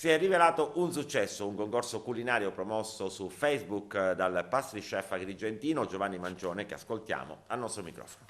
Si è rivelato un successo, un concorso culinario promosso su Facebook dal pastry chef agrigentino Giovanni Mangione, che ascoltiamo al nostro microfono.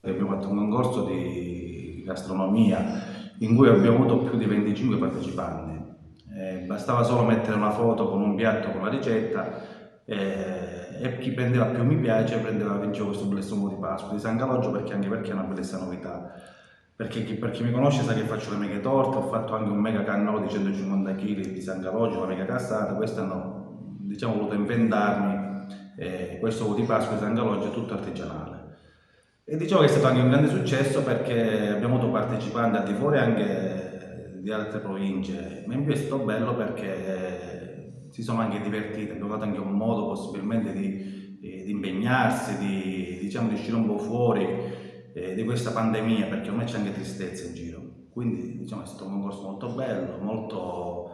Abbiamo fatto un concorso di gastronomia in cui abbiamo avuto più di 25 partecipanti. Bastava solo mettere una foto con un piatto con la ricetta e chi prendeva più mi piace vinceva questo bellissimo di Pasqua di San Calogero anche perché è una bellissima novità. Per chi mi conosce sa che faccio le mega torte, ho fatto anche un mega cannolo di 150 kg di San Calogero, una mega cassata, quest'anno diciamo ho voluto inventarmi questo uovo di Pasqua di San Calogero tutto artigianale. E diciamo che è stato anche un grande successo perché abbiamo avuto partecipanti al di fuori anche di altre province, ma in più è stato bello perché si sono anche divertiti, abbiamo dato anche un modo possibilmente di impegnarsi, diciamo, di uscire un po' fuori di questa pandemia perché ormai c'è anche tristezza in giro. Quindi diciamo è stato un concorso molto bello, molto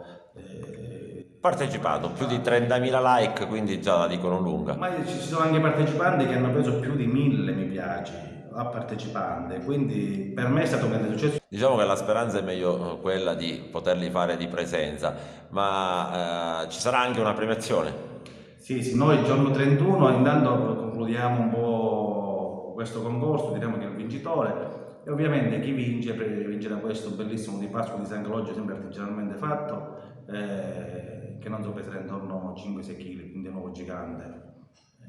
Partecipato, più di partecipato. 30.000 like, quindi già la dicono lunga. Ma ci sono anche partecipanti che hanno preso più di 1000 mi piace a partecipante, quindi per me è stato un grande successo. Diciamo che la speranza è meglio quella di poterli fare di presenza, ma ci sarà anche una premiazione. Sì, sì, noi il giorno 31 intanto concludiamo un po' questo concorso, diremo che è il vincitore e ovviamente chi vincerà questo bellissimo di Pasqua di San Calogero sempre artigianalmente fatto, che non so peserà intorno a 5-6 kg, quindi è un uovo gigante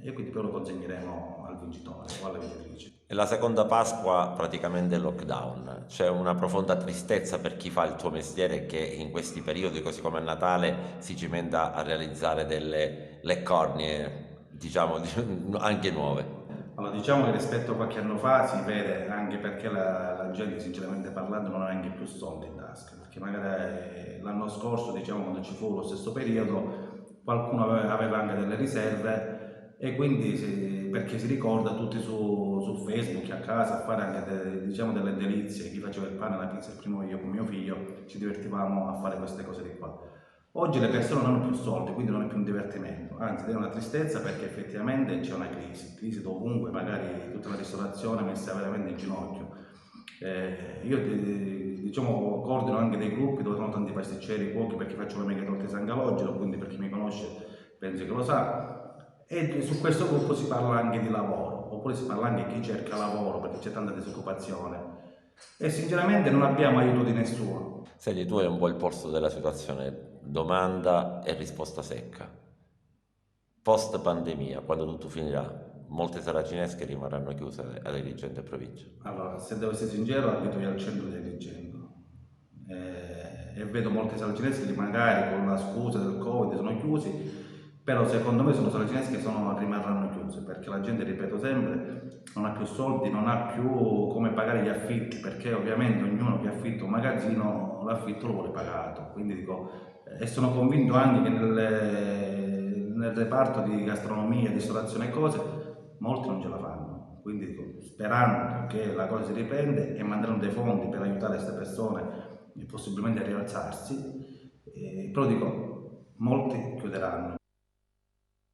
e quindi poi lo consegneremo al vincitore o alla vincitrice. E la seconda Pasqua praticamente è lockdown. C'è una profonda tristezza per chi fa il tuo mestiere che in questi periodi, così come a Natale, si cimenta a realizzare delle leccornie, diciamo, anche nuove. Allora, diciamo che rispetto a qualche anno fa si vede anche perché la gente, sinceramente parlando, non ha neanche più soldi in tasca, perché magari l'anno scorso, diciamo, quando ci fu lo stesso periodo, qualcuno aveva anche delle riserve e quindi perché si ricorda tutti su Facebook a casa a fare anche diciamo, delle delizie, chi faceva il pane, la pizza, il primo io con mio figlio, ci divertivamo a fare queste cose di qua. Oggi le persone non hanno più soldi, quindi non è più un divertimento, anzi è una tristezza perché effettivamente c'è una crisi dovunque, magari tutta la ristorazione è messa veramente in ginocchio. Io diciamo coordino anche dei gruppi dove sono tanti pasticceri, cuochi perché faccio le mega torte di San Calogero, quindi per chi mi conosce penso che lo sa. E su questo gruppo si parla anche di lavoro, oppure si parla anche di chi cerca lavoro perché c'è tanta disoccupazione. E sinceramente non abbiamo aiuto di nessuno. Senti, tu hai un po' il polso della situazione, domanda e risposta secca. Post pandemia, quando tutto finirà, molte saracinesche rimarranno chiuse ad Agrigento e provincia. Allora, se devo essere sincero, abito io al centro di Agrigento e vedo molti saracineschi che magari con la scusa del Covid sono chiusi, però secondo me sono saracineschi che rimarranno chiusi perché la gente, ripeto sempre, non ha più soldi, non ha più come pagare gli affitti perché ovviamente ognuno che affitta un magazzino l'affitto lo vuole pagato. Quindi dico, e sono convinto anche che nel reparto di gastronomia, ristorazione e cose, molti non ce la fanno. Quindi dico, sperando che la cosa si riprende e manderanno dei fondi per aiutare queste persone e possibilmente a rialzarsi, però dico, molti chiuderanno.